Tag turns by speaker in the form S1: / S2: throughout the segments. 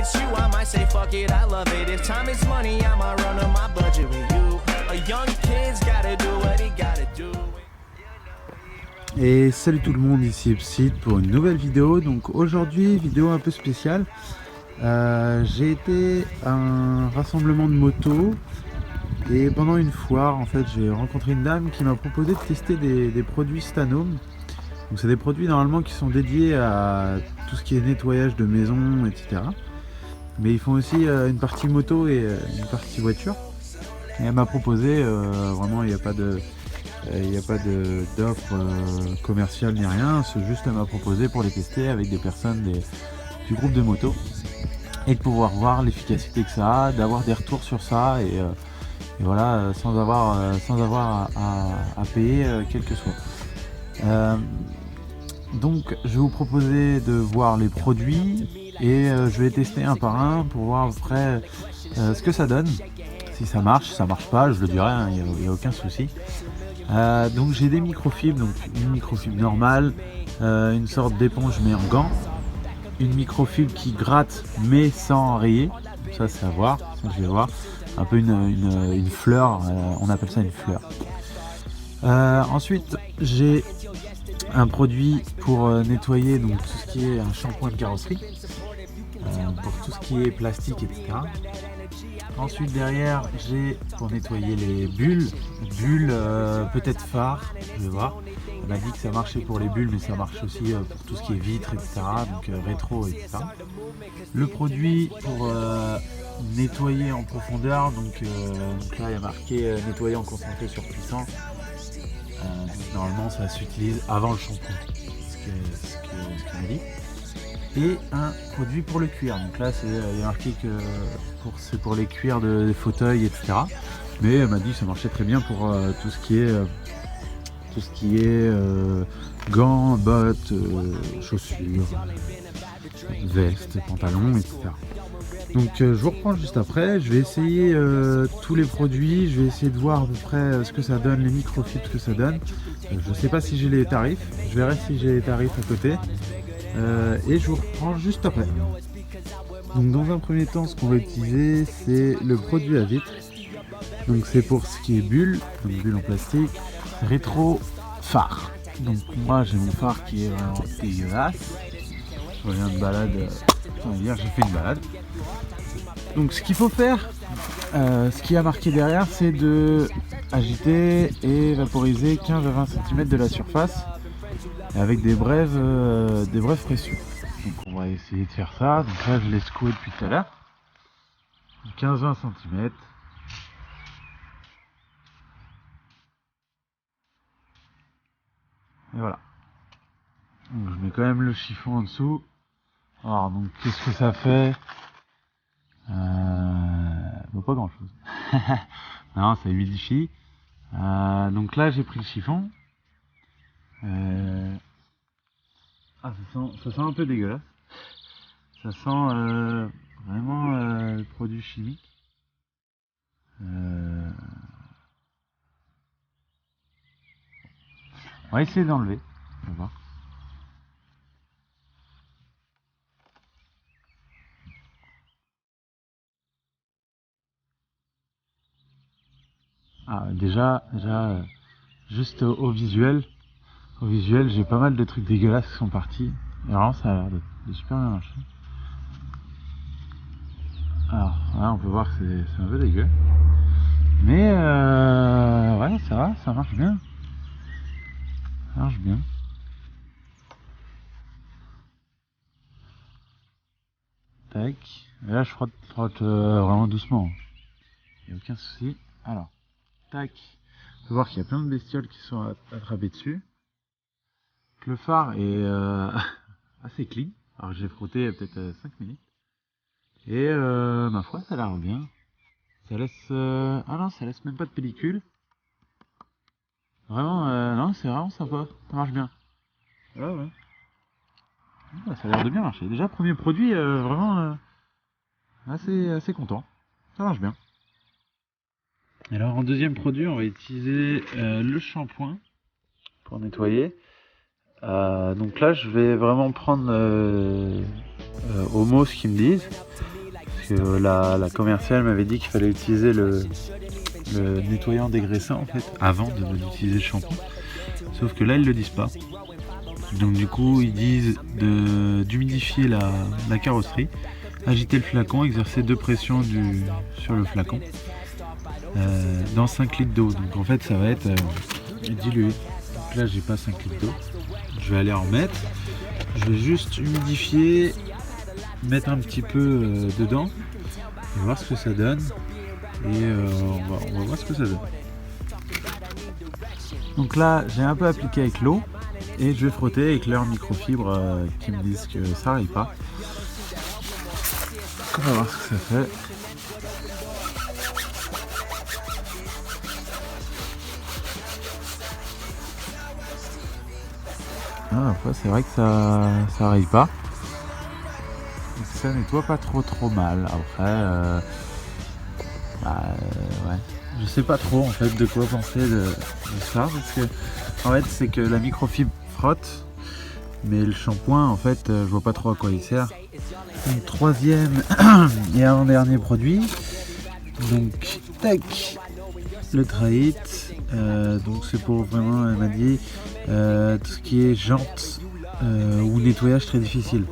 S1: it's you, I might say fuck it, I love it. If time is money, I'ma run on my budget with you. A young kid's gotta do what he gotta do.
S2: Et salut tout le monde, ici Epsid pour une nouvelle vidéo. Donc aujourd'hui, vidéo un peu spéciale. J'ai été à un rassemblement de motos et pendant une foire, en fait, j'ai rencontré une dame qui m'a proposé de tester des produits Stanome. Donc c'est des produits normalement qui sont dédiés à tout ce qui est nettoyage de maison, etc. Mais ils font aussi une partie moto et une partie voiture. Et elle m'a proposé, vraiment il n'y a pas de... Il n'y a pas d'offre commerciale ni rien, c'est juste elle m'a proposé pour les tester avec des personnes du groupe de moto et de pouvoir voir l'efficacité que ça a, d'avoir des retours sur ça et voilà, sans avoir à payer quel que soit. Donc je vais vous proposer de voir les produits et je vais tester un par un pour voir après ce que ça donne. Si ça marche pas, je le dirai, il n'y a aucun souci. Donc j'ai des microfibres, donc une microfibre normale, une sorte d'éponge mais en gants, une microfibre qui gratte mais sans enrayer, ça c'est à voir, ça je vais voir, un peu une fleur, on appelle ça une fleur. Ensuite j'ai un produit pour nettoyer donc tout ce qui est un shampoing de carrosserie, pour tout ce qui est plastique, etc. Ensuite derrière j'ai pour nettoyer les bulles, peut-être phare, je vais voir. Elle m'a dit que ça marchait pour les bulles mais ça marche aussi pour tout ce qui est vitres, etc. Donc rétro, etc. Le produit pour nettoyer en profondeur, donc là il y a marqué nettoyer en concentré sur puissant. Normalement ça s'utilise avant le shampoing, ce qu'elle m'a dit. Et un produit pour le cuir, donc là il y a marqué que c'est pour les cuirs des fauteuils, etc. Mais elle m'a dit que ça marchait très bien pour tout ce qui est gants, bottes, chaussures, vestes, pantalons, etc. Donc je vous reprends juste après, je vais essayer tous les produits, je vais essayer de voir à peu près ce que ça donne, les microfibres, ce que ça donne. Je ne sais pas si j'ai les tarifs, je verrai si j'ai les tarifs à côté. Et je vous reprends juste après. Donc dans un premier temps, ce qu'on va utiliser, c'est le produit à vitre. Donc c'est pour ce qui est bulle, donc bulle en plastique, rétro phare. Donc moi j'ai mon phare qui est vraiment dégueulasse. Je reviens de balade, hier j'ai fait une balade. Donc ce qu'il faut faire, ce qui a marqué derrière, c'est de agiter et vaporiser 15 à 20 cm de la surface avec des brèves pressions. Donc on va essayer de faire ça. Donc là je l'ai secoué depuis tout à l'heure. 15-20 cm. Et voilà. Donc je mets quand même le chiffon en dessous. Alors donc qu'est-ce que ça fait? Bon, pas grand chose. Non, ça humidifie. Donc là j'ai pris le chiffon. Ça sent un peu dégueulasse. Ça sent vraiment le produit chimique. On va essayer d'enlever. On va voir. Déjà juste au visuel. Au visuel, j'ai pas mal de trucs dégueulasses qui sont partis. Et vraiment, ça a l'air de super bien marcher. Alors, là, on peut voir que c'est un peu dégueu. Mais, ouais, ça va, ça marche bien. Ça marche bien. Tac. Et là, je frotte vraiment doucement. Il n'y a aucun souci. Alors, tac. On peut voir qu'il y a plein de bestioles qui sont attrapées dessus. Le phare est assez clean. Alors j'ai frotté peut-être 5 minutes. Et ma foi, ça a l'air bien. Ça laisse... Ah non, ça laisse même pas de pellicule. Vraiment, non, c'est vraiment sympa. Ça marche bien. Ouais. Ça a l'air de bien marcher. Déjà, premier produit, vraiment assez content. Ça marche bien. Alors en deuxième produit, on va utiliser le shampoing pour nettoyer. Donc là, je vais vraiment prendre au mot ce qu'ils me disent. Parce que la commerciale m'avait dit qu'il fallait utiliser le nettoyant dégraissant en fait avant d'utiliser le shampoing. Sauf que là ils le disent pas. Donc du coup ils disent d'humidifier la carrosserie, agiter le flacon, exercer 2 pressions sur le flacon dans 5 litres d'eau. Donc en fait ça va être dilué. Donc là j'ai pas 5 litres d'eau. Je vais aller en mettre. Je vais juste humidifier, mettre un petit peu dedans et voir ce que ça donne. Et on va voir ce que ça donne. Donc là j'ai un peu appliqué avec l'eau et je vais frotter avec leur microfibre qui me disent que ça n'arrive pas. On va voir ce que ça fait. Après c'est vrai que ça arrive pas. Donc, ça nettoie pas trop mal. Après ouais. Je sais pas trop en fait de quoi penser de ça, parce que en fait c'est que la microfibre frotte, mais le shampoing en fait je vois pas trop à quoi il sert. Donc troisième et avant-dernier produit, donc tac, le Trait. Donc c'est pour vraiment, elle m'a dit, tout ce qui est jantes ou nettoyage très difficile.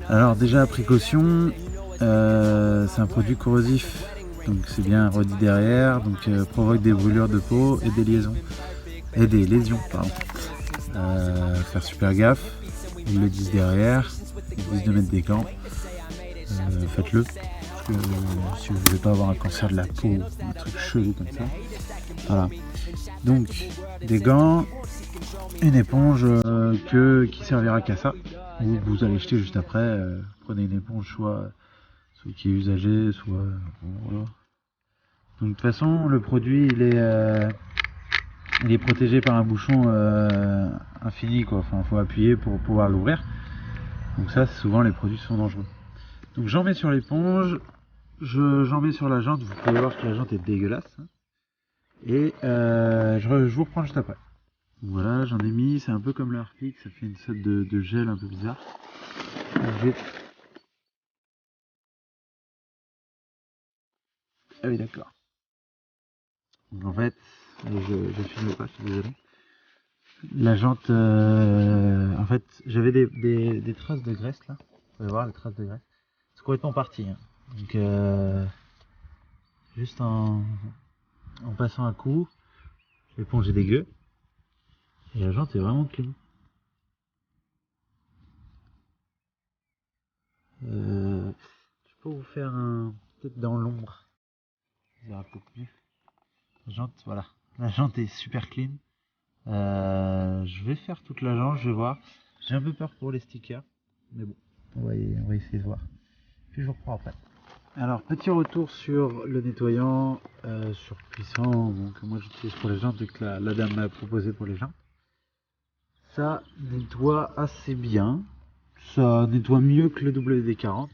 S2: Alors déjà précaution, c'est un produit corrosif. Donc c'est bien redit derrière, donc provoque des brûlures de peau et des lésions. Pardon. Faire super gaffe, ils le disent derrière, ils disent de mettre des gants. Faites-le, parce que si vous ne voulez pas avoir un cancer de la peau, un truc chelou comme ça. Voilà. Donc des gants, une éponge qui servira qu'à ça, ou vous allez jeter juste après. Prenez une éponge soit qui est usagé, soit voilà. Donc de toute façon le produit il est protégé par un bouchon infini quoi. Enfin faut appuyer pour pouvoir l'ouvrir. Donc ça souvent les produits sont dangereux. Donc j'en mets sur l'éponge, j'en mets sur la jante. Vous pouvez voir que la jante est dégueulasse. Et je vous reprends juste après. Donc voilà, j'en ai mis, c'est un peu comme le Harpic, ça fait une sorte de gel un peu bizarre. Ah oui d'accord. Donc en fait, je filme pas, je suis désolé. La jante, en fait, j'avais des traces de graisse là. Vous pouvez voir les traces de graisse. C'est complètement parti. Hein. Donc juste en passant un coup, l'éponge est dégueu. Et la jante est vraiment clean. Je peux vous faire un peut-être dans l'ombre. Ça ira peut-être mieux. La jante, voilà. La jante est super clean. Je vais faire toute la jante, je vais voir. J'ai un peu peur pour les stickers, mais bon, on va essayer de voir. Puis je vous reprends après. Alors petit retour sur le nettoyant surpuissant, donc moi j'utilise pour les jantes et que la dame m'a proposé pour les jantes. Ça nettoie assez bien, ça nettoie mieux que le WD-40.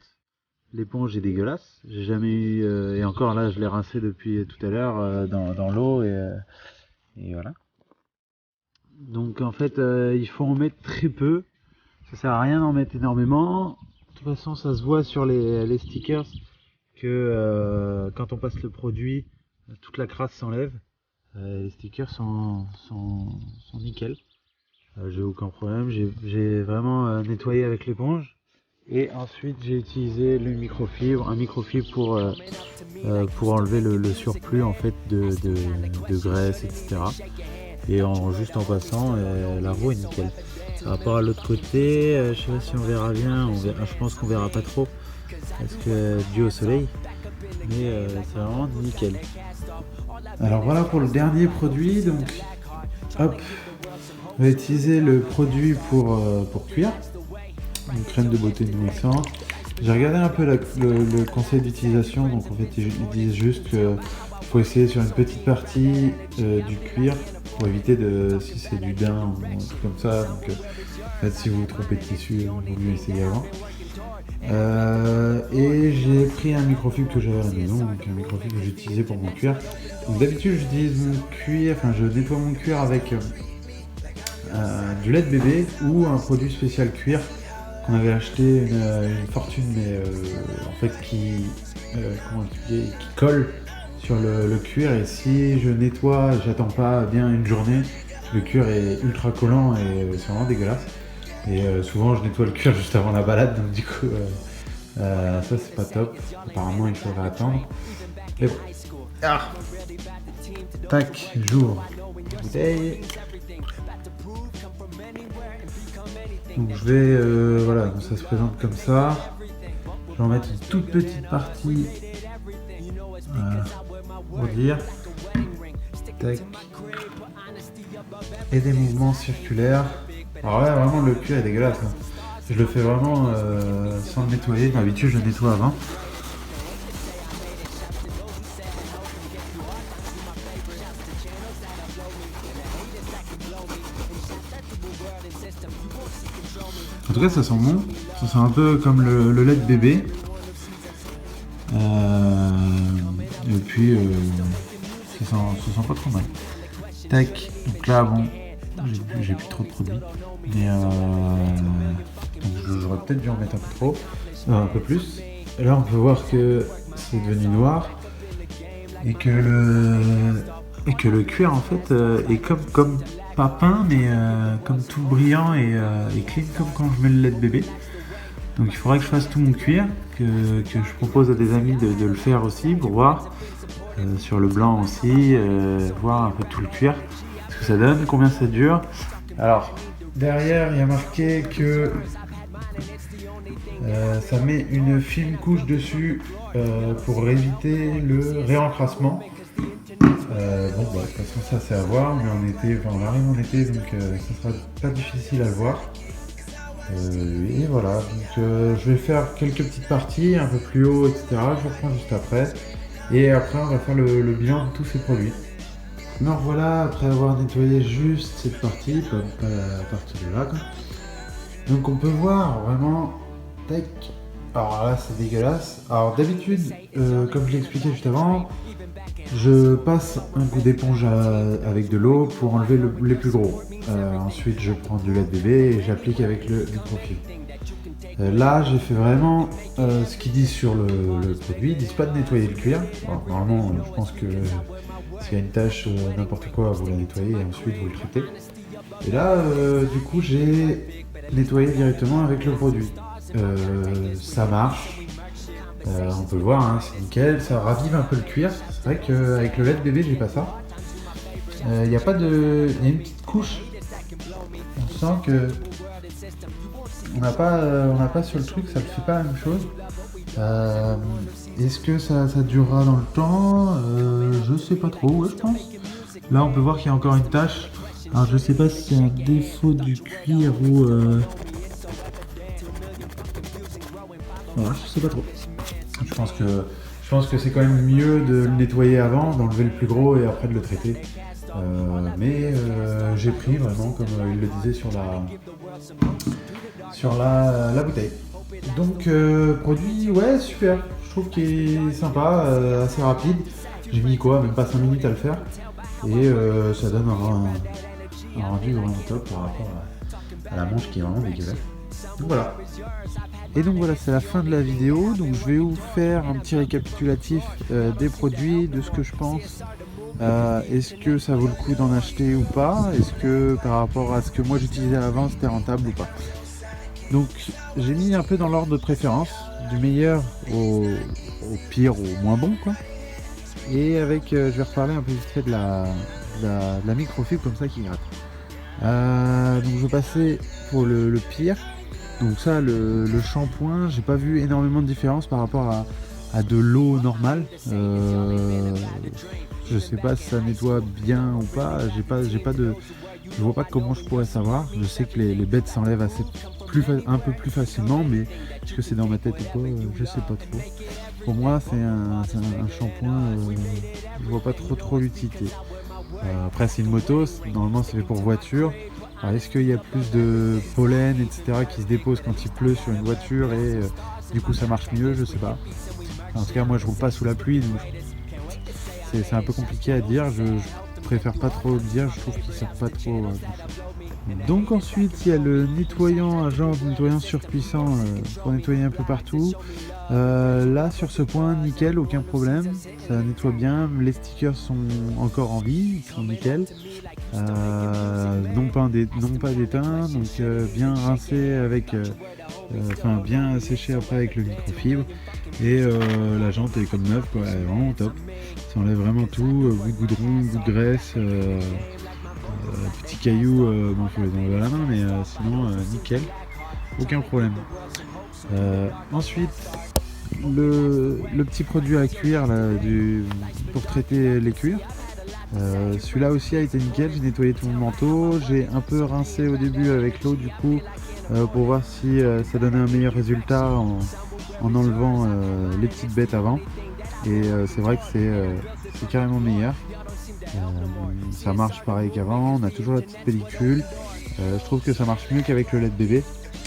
S2: L'éponge est dégueulasse, j'ai jamais eu, et encore là je l'ai rincé depuis tout à l'heure dans l'eau et voilà. Donc en fait il faut en mettre très peu, ça sert à rien d'en mettre énormément. De toute façon ça se voit sur les stickers que quand on passe le produit, toute la crasse s'enlève. Les stickers sont nickel, j'ai aucun problème, j'ai vraiment nettoyé avec l'éponge. Et ensuite j'ai utilisé un microfibre pour enlever le surplus en fait de graisse, etc. Et juste en passant, la roue est nickel. Par rapport à l'autre côté, je sais pas si on verra bien, je pense qu'on verra pas trop parce que dû au soleil, mais c'est vraiment nickel. Alors voilà pour le dernier produit, donc hop, on va utiliser le produit pour cuire, une crème de beauté nourrissante. J'ai regardé un peu le conseil d'utilisation, donc en fait ils disent juste qu'il faut essayer sur une petite partie du cuir pour éviter si c'est du daim ou un truc comme ça. Donc en fait si vous vous trompez de tissu, il vaut mieux essayer avant. Et j'ai pris un microfibre que j'avais à la maison, donc un microfibre que j'utilisais pour mon cuir. Donc d'habitude j'utilise mon cuir, enfin je nettoie mon cuir avec du lait de bébé ou un produit spécial cuir qu'on avait acheté une fortune, mais fait comment expliquer, qui colle sur le cuir, et si je nettoie, j'attends pas bien une journée, le cuir est ultra collant et c'est vraiment dégueulasse. Et souvent je nettoie le cuir juste avant la balade, donc du coup ça c'est pas top. Apparemment il faudrait attendre. Mais bon. Tac, j'ouvre la bouteille. Donc je vais, voilà, donc ça se présente comme ça. Je vais en mettre une toute petite partie pour dire. Tac. Et des mouvements circulaires. Alors là, vraiment, le cuir est dégueulasse. Hein. Je le fais vraiment sans le nettoyer. D'habitude, je le nettoie avant. En tout cas, ça sent bon. Ça sent un peu comme le lait de bébé. Et puis, ça sent pas trop mal. Tac. Donc là, bon, j'ai plus trop de produits. Mais j'aurais peut-être dû en mettre un peu trop. Un peu plus. Et là, on peut voir que c'est devenu noir. Et que le cuir, en fait, est comme pas peint, mais comme tout brillant et clean, comme quand je mets le lait de bébé. Donc il faudrait que je fasse tout mon cuir, que je propose à des amis de le faire aussi, pour voir sur le blanc aussi, voir un peu tout le cuir, ce que ça donne, combien ça dure. Alors derrière il y a marqué que ça met une fine couche dessus pour éviter le réencrassement. Bon, bah, de toute façon ça c'est à voir, mais on arrive en été, donc ça sera pas difficile à voir. Et voilà, donc je vais faire quelques petites parties un peu plus haut, etc. Je vous reprends juste après. Et après on va faire le bilan de tous ces produits. Alors voilà, après avoir nettoyé juste cette partie, pas la partie de là, quoi. Donc on peut voir vraiment, tac. Alors là c'est dégueulasse. Alors d'habitude, comme je l'ai expliqué juste avant, je passe un coup d'éponge avec de l'eau pour enlever les plus gros. Ensuite, je prends du lait de bébé et j'applique avec le microfibre. Là, j'ai fait vraiment ce qu'ils disent sur le produit. Ils disent pas de nettoyer le cuir. Alors, normalement, je pense que s'il y a une tache, n'importe quoi, vous la nettoyez et ensuite vous le traitez. Et là, du coup, j'ai nettoyé directement avec le produit. Ça marche. On peut le voir, hein, c'est nickel, ça ravive un peu le cuir. C'est vrai qu'avec le lait de bébé, j'ai pas ça. Il y a une petite couche. On sent que on n'a pas sur le truc, ça ne fait pas la même chose. Est-ce que ça durera dans le temps? Je sais pas trop, ouais, je pense. Là, on peut voir qu'il y a encore une tache. Alors, je sais pas si c'est un défaut du cuir ou voilà, je sais pas trop. Je pense que c'est quand même mieux de le nettoyer avant, d'enlever le plus gros et après de le traiter. Mais j'ai pris vraiment, comme il le disait sur la bouteille. Donc produit, ouais, super. Je trouve qu'il est sympa, assez rapide. J'ai mis quoi, même pas 5 minutes à le faire. Et ça donne un rendu vraiment top par rapport à la manche qui est vraiment dégueulasse. Donc voilà. Et donc voilà, c'est la fin de la vidéo. Donc je vais vous faire un petit récapitulatif des produits, de ce que je pense. Est-ce que ça vaut le coup d'en acheter ou pas? Est-ce que par rapport à ce que moi j'utilisais avant, c'était rentable ou pas? Donc j'ai mis un peu dans l'ordre de préférence, du meilleur au pire, au moins bon, quoi. Et avec, je vais reparler un peu vite fait de la microfibre comme ça qui gratte. Donc je vais passer pour le pire. Donc ça, le shampoing, j'ai pas vu énormément de différence par rapport à de l'eau normale. Je sais pas si ça nettoie bien ou pas. Je vois pas comment je pourrais savoir. Je sais que les bêtes s'enlèvent un peu plus facilement, mais est-ce que c'est dans ma tête ou pas, je sais pas trop. Pour moi, c'est un shampoing. Je vois pas trop l'utilité. Après, c'est une moto. Normalement, c'est fait pour voiture. Alors, est-ce qu'il y a plus de pollen, etc. qui se dépose quand il pleut sur une voiture et du coup ça marche mieux? Je sais pas. En tout cas, moi je roule pas sous la pluie, donc c'est un peu compliqué à dire. Je préfère pas trop le dire, je trouve qu'ils servent pas trop. Donc ensuite il y a le nettoyant à jantes, nettoyant surpuissant pour nettoyer un peu partout. Là sur ce point nickel, aucun problème, ça nettoie bien, les stickers sont encore en vie, ils sont nickel, non pas d'éteint, donc bien rincé avec, bien séché après avec le microfibre, et la jante est comme neuve quoi, elle est vraiment top, ça enlève vraiment tout, bout de goudron, bout de graisse, petits cailloux, bon faut les enlever à la main, mais sinon nickel, aucun problème. Ensuite le petit produit à cuir là, pour traiter les cuirs, celui-là aussi a été nickel, j'ai nettoyé tout mon manteau, j'ai un peu rincé au début avec l'eau du coup pour voir si ça donnait un meilleur résultat en enlevant les petites bêtes avant, et c'est vrai que c'est carrément meilleur. Ça marche pareil qu'avant, on a toujours la petite pellicule, je trouve que ça marche mieux qu'avec le lait de bébé,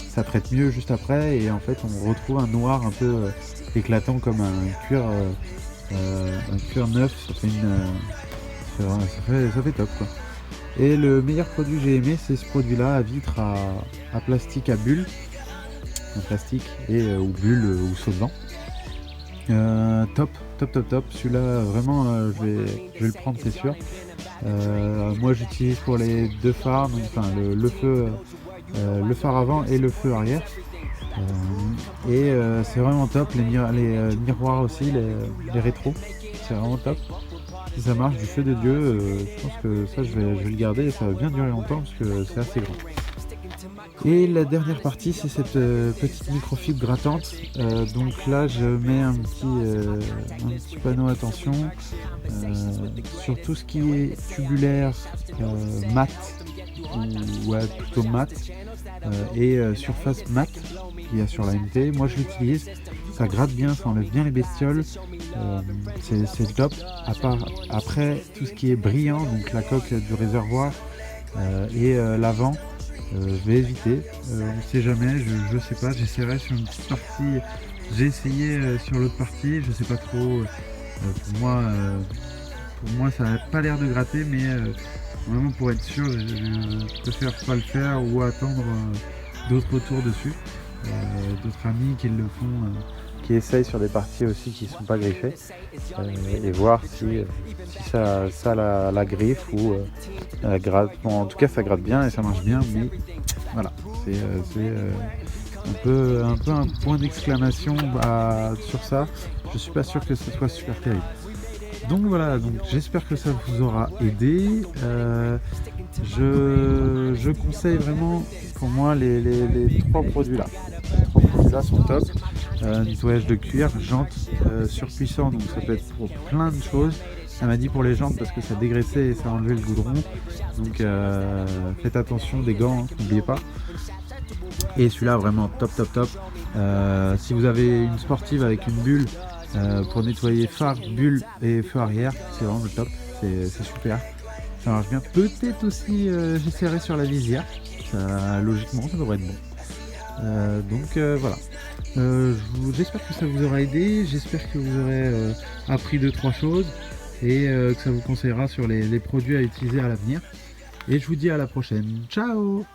S2: ça traite mieux juste après, et en fait on retrouve un noir un peu éclatant comme un cuir neuf, ça fait top quoi. Et le meilleur produit que j'ai aimé, c'est ce produit là à vitre à plastique à bulles, en plastique et ou bulles ou solvant. Top, celui-là vraiment je vais le prendre c'est sûr. Moi j'utilise pour les deux phares, donc, le phare avant et le feu arrière, c'est vraiment top, les miroirs aussi, les rétros, c'est vraiment top. Si ça marche du feu de Dieu, je pense que ça je vais le garder et ça va bien durer longtemps parce que c'est assez grand. Et la dernière partie, c'est cette petite microfibre grattante. Donc là, je mets un petit panneau attention sur tout ce qui est tubulaire, mat, ou plutôt mat, et surface mat qu'il y a sur la MT. Moi, je l'utilise, ça gratte bien, ça enlève bien les bestioles, c'est le top. Après, tout ce qui est brillant, donc la coque du réservoir et l'avant, je vais éviter, on ne sait jamais, je sais pas, j'essaierai sur une petite partie, j'ai essayé sur l'autre partie, je sais pas trop, pour moi ça n'a pas l'air de gratter, mais vraiment pour être sûr, je préfère pas le faire ou attendre d'autres retours dessus, d'autres amis qui le font, qui essayent sur des parties aussi qui sont pas griffées, et voir si ça la griffe ou gratte. Bon, en tout cas ça gratte bien et ça marche bien, mais voilà, c'est un peu un point d'exclamation sur ça. Je suis pas sûr que ce soit super terrible. Donc voilà, j'espère que ça vous aura aidé. Je conseille vraiment, pour moi, les trois produits là. Les trois produits là sont top. Nettoyage de cuir, jantes surpuissant, donc ça peut être pour plein de choses. Elle m'a dit pour les jantes parce que ça dégraissait et ça enlevait le goudron. Donc faites attention, des gants, n'oubliez pas. Et celui-là vraiment top. Si vous avez une sportive avec une bulle pour nettoyer phare, bulle et feu arrière, c'est vraiment le top, c'est super, ça marche bien. Peut-être aussi j'essaierai sur la visière, logiquement ça devrait être bon. Voilà, j'espère que ça vous aura aidé, j'espère que vous aurez appris 2-3 choses et que ça vous conseillera sur les produits à utiliser à l'avenir, et je vous dis à la prochaine, ciao.